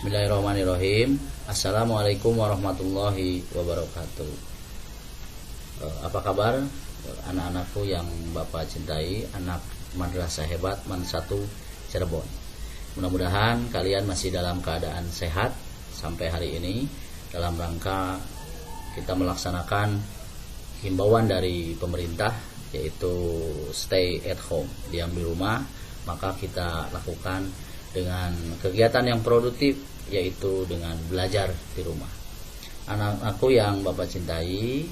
Bismillahirrahmanirrahim. Assalamualaikum warahmatullahi wabarakatuh. Apa kabar anak-anakku yang Bapak cintai, anak Madrasah Hebat Man 1 Cirebon. Mudah-mudahan kalian masih dalam keadaan sehat sampai hari ini, dalam rangka kita melaksanakan himbauan dari pemerintah, yaitu stay at home, diam di rumah. Maka kita lakukan dengan kegiatan yang produktif, yaitu dengan belajar di rumah. Anak-anakku yang Bapak cintai,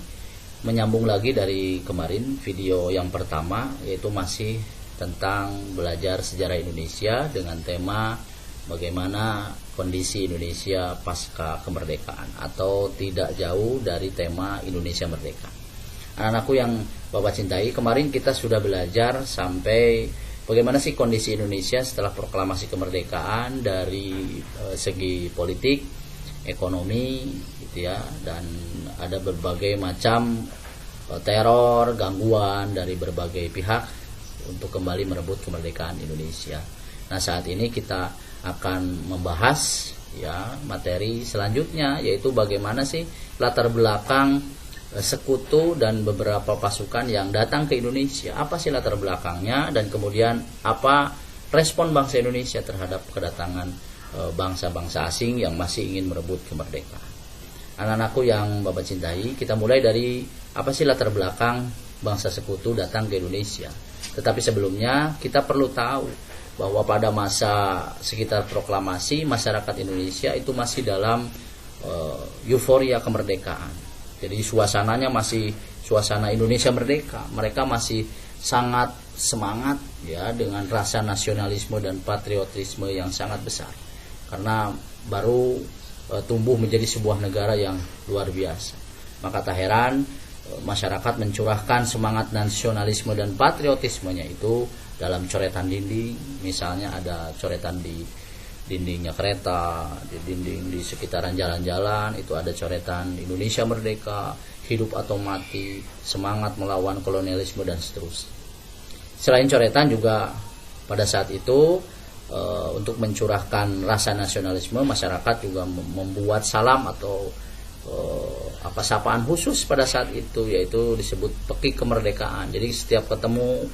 menyambung lagi dari kemarin video yang pertama, yaitu masih tentang belajar sejarah Indonesia dengan tema bagaimana kondisi Indonesia pasca kemerdekaan, atau tidak jauh dari tema Indonesia Merdeka. Anak-anakku yang Bapak cintai, kemarin kita sudah belajar sampai bagaimana sih kondisi Indonesia setelah proklamasi kemerdekaan dari segi politik, ekonomi, gitu ya, dan ada berbagai macam teror, gangguan dari berbagai pihak untuk kembali merebut kemerdekaan Indonesia. Nah, saat ini kita akan membahas ya materi selanjutnya, yaitu bagaimana sih latar belakang sekutu dan beberapa pasukan yang datang ke Indonesia. Apa sih latar belakangnya, dan kemudian apa respon bangsa Indonesia terhadap kedatangan bangsa-bangsa asing yang masih ingin merebut kemerdekaan. Anak-anakku yang Bapak cintai, kita mulai dari apa sih latar belakang bangsa sekutu datang ke Indonesia. Tetapi sebelumnya kita perlu tahu bahwa pada masa sekitar proklamasi, masyarakat Indonesia itu masih dalam euforia kemerdekaan. Jadi suasananya masih suasana Indonesia merdeka. Mereka masih sangat semangat ya, dengan rasa nasionalisme dan patriotisme yang sangat besar. Karena baru tumbuh menjadi sebuah negara yang luar biasa. Maka tak heran masyarakat mencurahkan semangat nasionalisme dan patriotismenya itu dalam coretan dinding. Misalnya ada coretan di dindingnya kereta, di dinding di sekitaran jalan-jalan itu ada coretan Indonesia Merdeka, hidup atau mati, semangat melawan kolonialisme, dan seterusnya. Selain coretan juga pada saat itu untuk mencurahkan rasa nasionalisme, masyarakat juga membuat salam atau sapaan khusus pada saat itu, yaitu disebut pekik kemerdekaan. Jadi setiap ketemu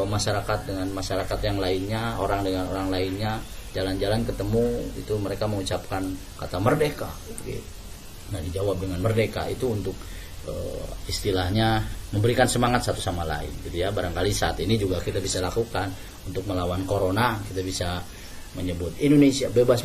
masyarakat dengan masyarakat yang lainnya, orang dengan orang lainnya, jalan-jalan ketemu, itu mereka mengucapkan kata merdeka. Nah, dijawab dengan merdeka itu untuk istilahnya memberikan semangat satu sama lain, gitu ya. Barangkali saat ini juga kita bisa lakukan untuk melawan corona. Kita bisa menyebut Indonesia bebas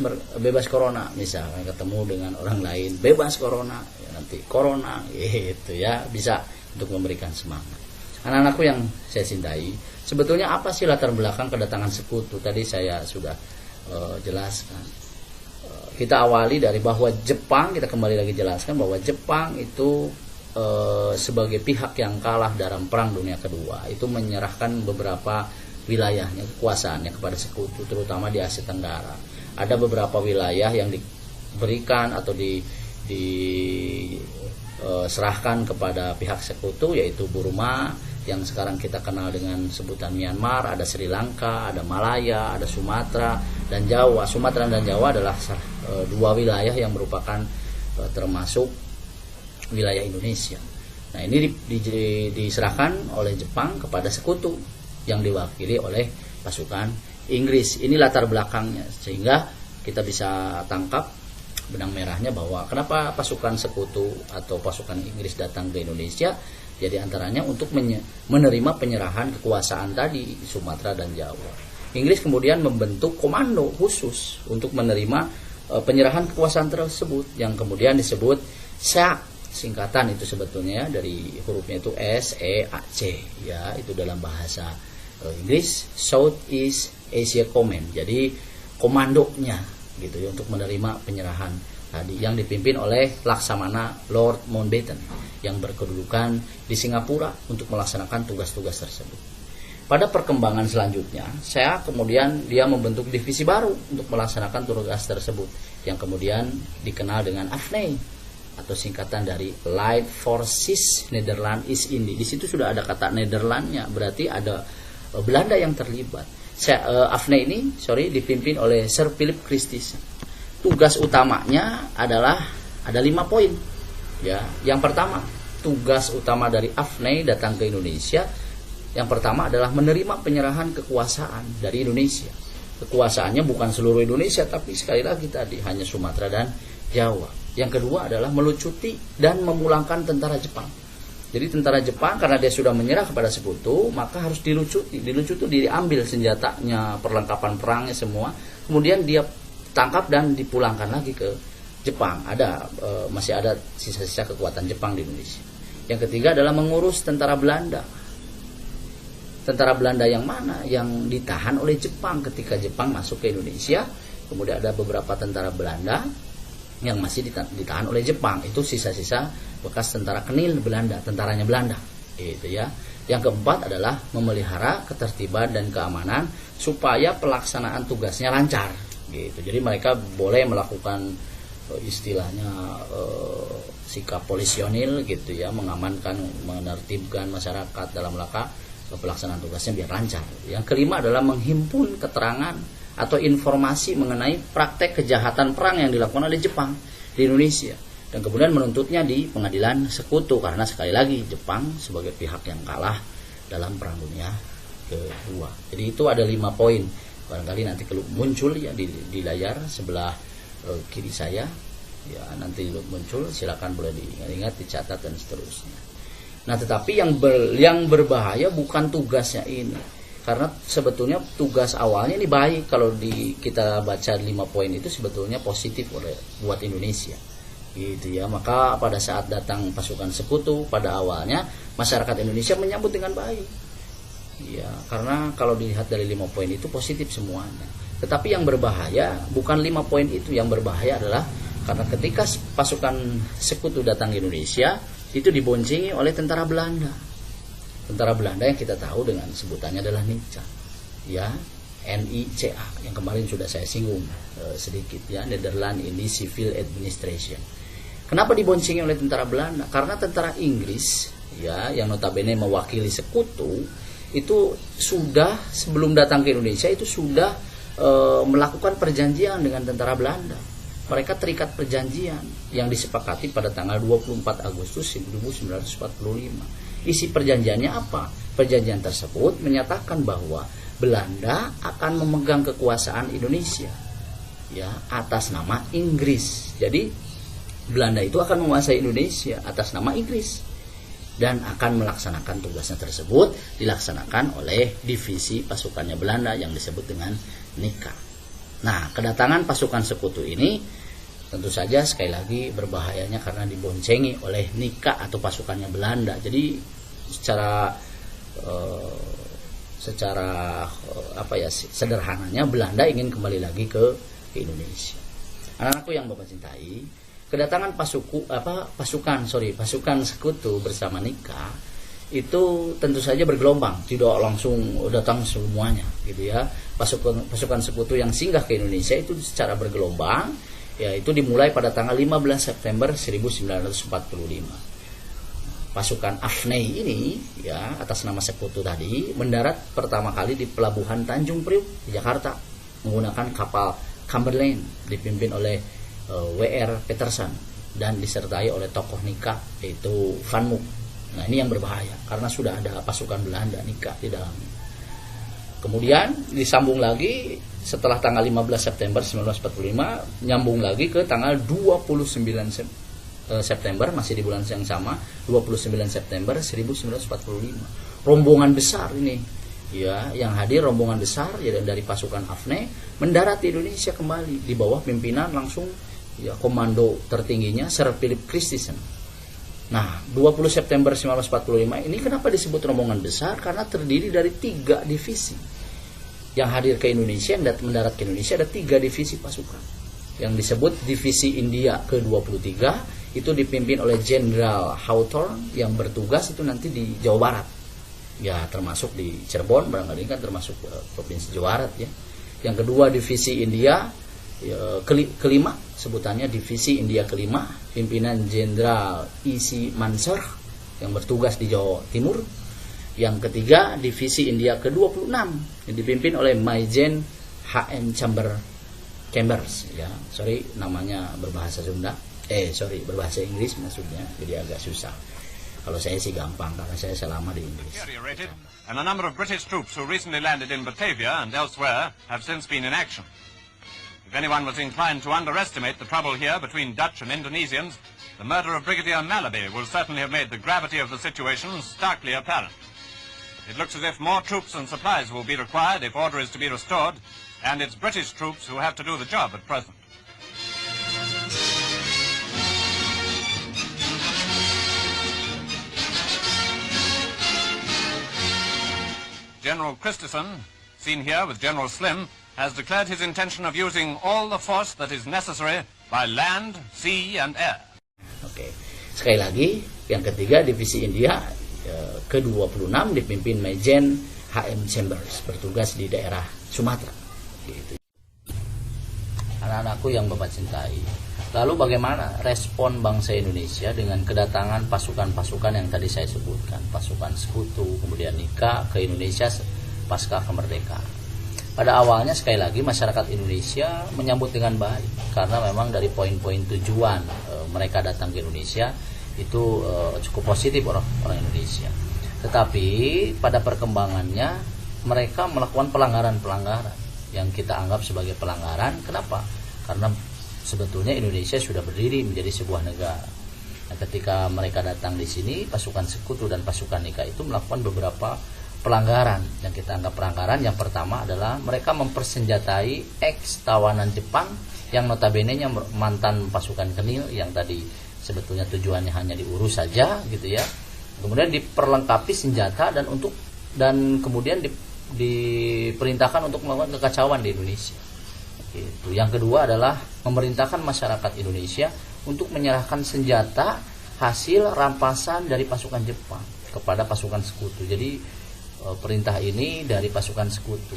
corona, misalnya ketemu dengan orang lain bebas corona, ya, nanti corona, gitu ya, bisa untuk memberikan semangat. Anak-anakku yang saya cintai, sebetulnya apa sih latar belakang kedatangan sekutu? Tadi saya sudah jelaskan. Kita awali dari bahwa Jepang, kita kembali lagi jelaskan bahwa Jepang itu sebagai pihak yang kalah dalam Perang Dunia Kedua itu menyerahkan beberapa wilayahnya, kekuasaannya kepada sekutu, terutama di Asia Tenggara. Ada beberapa wilayah yang diberikan atau diserahkan kepada pihak sekutu, yaitu Burma yang sekarang kita kenal dengan sebutan Myanmar, ada Sri Lanka, ada Malaya, ada Sumatera dan Jawa. Sumatera dan Jawa adalah dua wilayah yang merupakan termasuk wilayah Indonesia. Nah, ini diserahkan oleh Jepang kepada sekutu yang diwakili oleh pasukan Inggris. Ini latar belakangnya, sehingga kita bisa tangkap benang merahnya bahwa kenapa pasukan sekutu atau pasukan Inggris datang ke Indonesia. Jadi antaranya untuk menerima penyerahan kekuasaan tadi di Sumatera dan Jawa. Inggris kemudian membentuk komando khusus untuk menerima penyerahan kekuasaan tersebut, yang kemudian disebut SEAC, singkatan itu sebetulnya dari hurufnya itu SEAC ya, itu dalam bahasa Inggris, Southeast Asia Command. Jadi komandonya gitu ya, untuk menerima penyerahan tadi, yang dipimpin oleh Laksamana Lord Mountbatten yang berkedudukan di Singapura untuk melaksanakan tugas-tugas tersebut. Pada perkembangan selanjutnya, saya kemudian dia membentuk divisi baru untuk melaksanakan tugas tersebut, yang kemudian dikenal dengan AFNI atau singkatan dari Light Forces Netherlands East India. Di situ sudah ada kata Nederlandnya, berarti ada Belanda yang terlibat. AFNI ini dipimpin oleh Sir Philip Christison. tugas utamanya adalah ada 5 poin. Ya, yang pertama, tugas utama dari AFNEI datang ke Indonesia, yang pertama adalah menerima penyerahan kekuasaan dari Indonesia. Kekuasaannya bukan seluruh Indonesia, tapi sekali lagi tadi hanya Sumatera dan Jawa. Yang kedua adalah melucuti dan memulangkan tentara Jepang. Jadi tentara Jepang karena dia sudah menyerah kepada Sekutu, maka harus dilucuti, diambil senjatanya, perlengkapan perangnya semua, kemudian dia tangkap dan dipulangkan lagi ke Jepang. Masih ada sisa-sisa kekuatan Jepang di Indonesia. Yang ketiga adalah mengurus tentara Belanda. Tentara Belanda yang mana? Yang ditahan oleh Jepang ketika Jepang masuk ke Indonesia. Kemudian ada beberapa tentara Belanda yang masih ditahan oleh Jepang. Itu sisa-sisa bekas tentara Kenil Belanda, tentaranya Belanda. Gitu ya. Yang keempat adalah memelihara ketertiban dan keamanan supaya pelaksanaan tugasnya lancar. Gitu. Jadi mereka boleh melakukan istilahnya sikap polisionil gitu ya, mengamankan, menertibkan masyarakat dalam rangka pelaksanaan tugasnya biar lancar. Yang kelima adalah menghimpun keterangan atau informasi mengenai praktek kejahatan perang yang dilakukan oleh Jepang di Indonesia, dan kemudian menuntutnya di pengadilan Sekutu, karena sekali lagi Jepang sebagai pihak yang kalah dalam Perang Dunia Kedua. Jadi itu ada 5 poin. Barangkali nanti muncul ya di layar sebelah kiri saya ya, nanti muncul, silakan boleh diingat, dicatat dan seterusnya. Nah, tetapi yang berbahaya bukan tugasnya ini. Karena sebetulnya tugas awalnya ini baik, kalau kita baca 5 poin itu sebetulnya positif buat Indonesia. Gitu ya. Maka pada saat datang pasukan Sekutu pada awalnya masyarakat Indonesia menyambut dengan baik. Ya, karena kalau dilihat dari 5 poin itu positif semuanya. Tetapi yang berbahaya bukan 5 poin itu, yang berbahaya adalah karena ketika pasukan Sekutu datang ke Indonesia itu diboncengi oleh tentara Belanda. Tentara Belanda yang kita tahu dengan sebutannya adalah NICA, ya, NICA, yang kemarin sudah saya singgung sedikit ya, Netherlands Indian Civil Administration. Kenapa diboncengi oleh tentara Belanda? Karena tentara Inggris, ya, yang notabene mewakili Sekutu, itu sudah sebelum datang ke Indonesia itu sudah melakukan perjanjian dengan tentara Belanda. Mereka terikat perjanjian yang disepakati pada tanggal 24 Agustus 1945. Isi perjanjiannya apa? Perjanjian tersebut menyatakan bahwa Belanda akan memegang kekuasaan Indonesia, ya, atas nama Inggris. Jadi Belanda itu akan menguasai Indonesia atas nama Inggris dan akan melaksanakan tugasnya tersebut dilaksanakan oleh divisi pasukannya Belanda yang disebut dengan NICA. Nah, kedatangan pasukan Sekutu ini tentu saja sekali lagi berbahayanya karena diboncengi oleh NICA atau pasukannya Belanda. Jadi secara sederhananya Belanda ingin kembali lagi ke Indonesia. Anak-anakku yang Bapak cintai, kedatangan pasukan Sekutu bersama NICA itu tentu saja bergelombang, tidak langsung datang semuanya gitu ya. Pasukan Sekutu yang singgah ke Indonesia itu secara bergelombang, yaitu dimulai pada tanggal 15 September 1945. Pasukan AFNEI ini ya, atas nama Sekutu tadi, mendarat pertama kali di pelabuhan Tanjung Priuk di Jakarta menggunakan kapal Cumberland dipimpin oleh W.R. Peterson dan disertai oleh tokoh NICA yaitu Van Mook. Nah, ini yang berbahaya karena sudah ada pasukan Belanda NICA di dalamnya. Kemudian disambung lagi setelah tanggal 15 September 1945, nyambung lagi ke tanggal 29 September, masih di bulan yang sama, 29 September 1945. Rombongan besar ini ya, yang hadir rombongan besar ya dari pasukan AFNEI mendarat di Indonesia kembali di bawah pimpinan langsung ya komando tertingginya Sir Philip Christison. Nah, 20 September 1945 ini kenapa disebut rombongan besar? Karena terdiri dari 3 divisi yang hadir ke Indonesia, mendarat ke Indonesia. Ada 3 divisi pasukan yang disebut Divisi India ke-23, itu dipimpin oleh Jenderal Hawthorne yang bertugas itu nanti di Jawa Barat ya, termasuk di Cirebon, barangkali kan termasuk Provinsi Jawa Barat ya. Yang kedua Divisi India kelima, sebutannya Divisi India kelima, pimpinan Jenderal E.C. Mansur yang bertugas di Jawa Timur. Yang ketiga Divisi India ke-26 yang dipimpin oleh Maijen H.M. Chambers ya. Sorry namanya berbahasa Sunda. Berbahasa Inggris maksudnya. Jadi agak susah. Kalau saya sih gampang karena saya selama di Inggris. And a number of British troops who recently landed in Batavia and elsewhere have since been in action. If anyone was inclined to underestimate the trouble here between Dutch and Indonesians, the murder of Brigadier Malaby will certainly have made the gravity of the situation starkly apparent. It looks as if more troops and supplies will be required if order is to be restored, and it's British troops who have to do the job at present. General Christensen, seen here with General Slim, has declared his intention of using all the force that is necessary by land, sea, and air. Oke, sekali lagi, yang ketiga Divisi India ke-26 dipimpin Majen HM Chambers, bertugas di daerah Sumatera. Gitu. Anak-anakku yang Bapak cintai, lalu bagaimana respon bangsa Indonesia dengan kedatangan pasukan-pasukan yang tadi saya sebutkan, pasukan sekutu, kemudian nikah ke Indonesia pasca kemerdekaan? Pada awalnya sekali lagi masyarakat Indonesia menyambut dengan baik karena memang dari poin-poin tujuan mereka datang ke Indonesia itu cukup positif orang Indonesia. Tetapi pada perkembangannya mereka melakukan pelanggaran-pelanggaran yang kita anggap sebagai pelanggaran. Kenapa? Karena sebetulnya Indonesia sudah berdiri menjadi sebuah negara. Nah, ketika mereka datang di sini, pasukan sekutu dan pasukan nikah itu melakukan beberapa pelanggaran yang kita anggap pelanggaran. Yang pertama adalah mereka mempersenjatai ex-tawanan Jepang yang notabene-nya mantan pasukan Kenil yang tadi sebetulnya tujuannya hanya diurus saja gitu ya. Kemudian diperlengkapi senjata dan kemudian diperintahkan untuk melakukan kekacauan di Indonesia. Gitu. Yang kedua adalah memerintahkan masyarakat Indonesia untuk menyerahkan senjata hasil rampasan dari pasukan Jepang kepada pasukan sekutu. Jadi perintah ini dari pasukan sekutu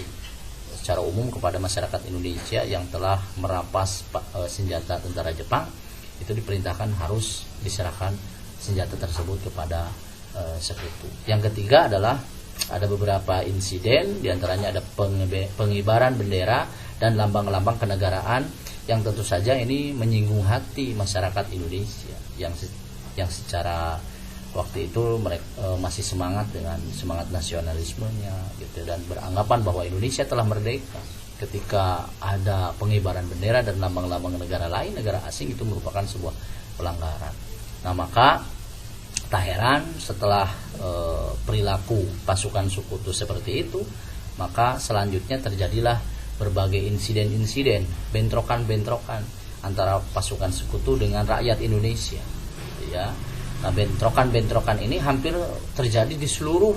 secara umum kepada masyarakat Indonesia yang telah merampas senjata tentara Jepang, itu diperintahkan harus diserahkan senjata tersebut kepada sekutu. Yang ketiga adalah ada beberapa insiden, diantaranya ada pengibaran bendera dan lambang-lambang kenegaraan yang tentu saja ini menyinggung hati masyarakat Indonesia yang secara waktu itu mereka masih semangat dengan semangat nasionalismenya gitu, dan beranggapan bahwa Indonesia telah merdeka. Ketika ada pengibaran bendera dan lambang-lambang negara lain, negara asing, itu merupakan sebuah pelanggaran. Nah, maka tak heran setelah perilaku pasukan sekutu seperti itu, maka selanjutnya terjadilah berbagai insiden-insiden, bentrokan-bentrokan antara pasukan sekutu dengan rakyat Indonesia. Ya, nah bentrokan-bentrokan ini hampir terjadi di seluruh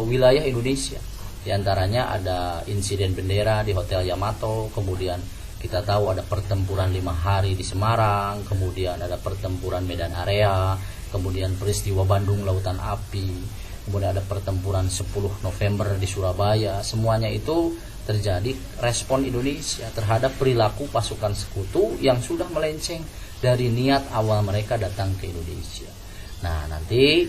wilayah Indonesia. Di antaranya ada insiden bendera di Hotel Yamato, kemudian kita tahu ada pertempuran 5 hari di Semarang, kemudian ada pertempuran Medan Area, kemudian peristiwa Bandung Lautan Api, kemudian ada pertempuran 10 November di Surabaya. Semuanya itu terjadi respon Indonesia terhadap perilaku pasukan sekutu yang sudah melenceng dari niat awal mereka datang ke Indonesia. Nah, nanti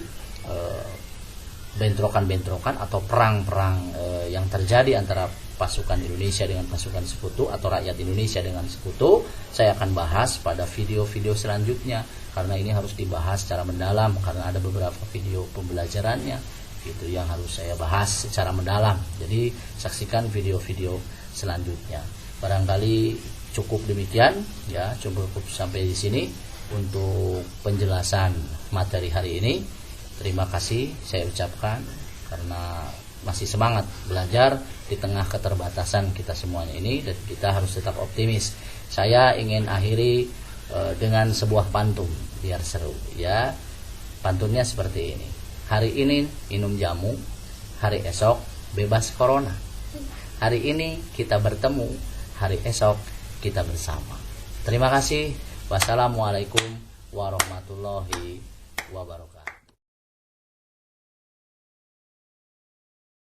bentrokan-bentrokan atau perang-perang yang terjadi antara pasukan Indonesia dengan pasukan sekutu atau rakyat Indonesia dengan sekutu, saya akan bahas pada video-video selanjutnya, karena ini harus dibahas secara mendalam karena ada beberapa video pembelajarannya gitu yang harus saya bahas secara mendalam. Jadi saksikan video-video selanjutnya. Barangkali cukup demikian ya, cukup sampai di sini untuk penjelasan materi hari ini. Terima kasih saya ucapkan karena masih semangat belajar di tengah keterbatasan kita semuanya ini, dan kita harus tetap optimis. Saya ingin akhiri dengan sebuah pantun biar seru ya. Pantunnya seperti ini. Hari ini minum jamu, hari esok bebas corona. Hari ini kita bertemu, hari esok kita bersama. Terima kasih. Wassalamualaikum warahmatullahi wabarakatuh.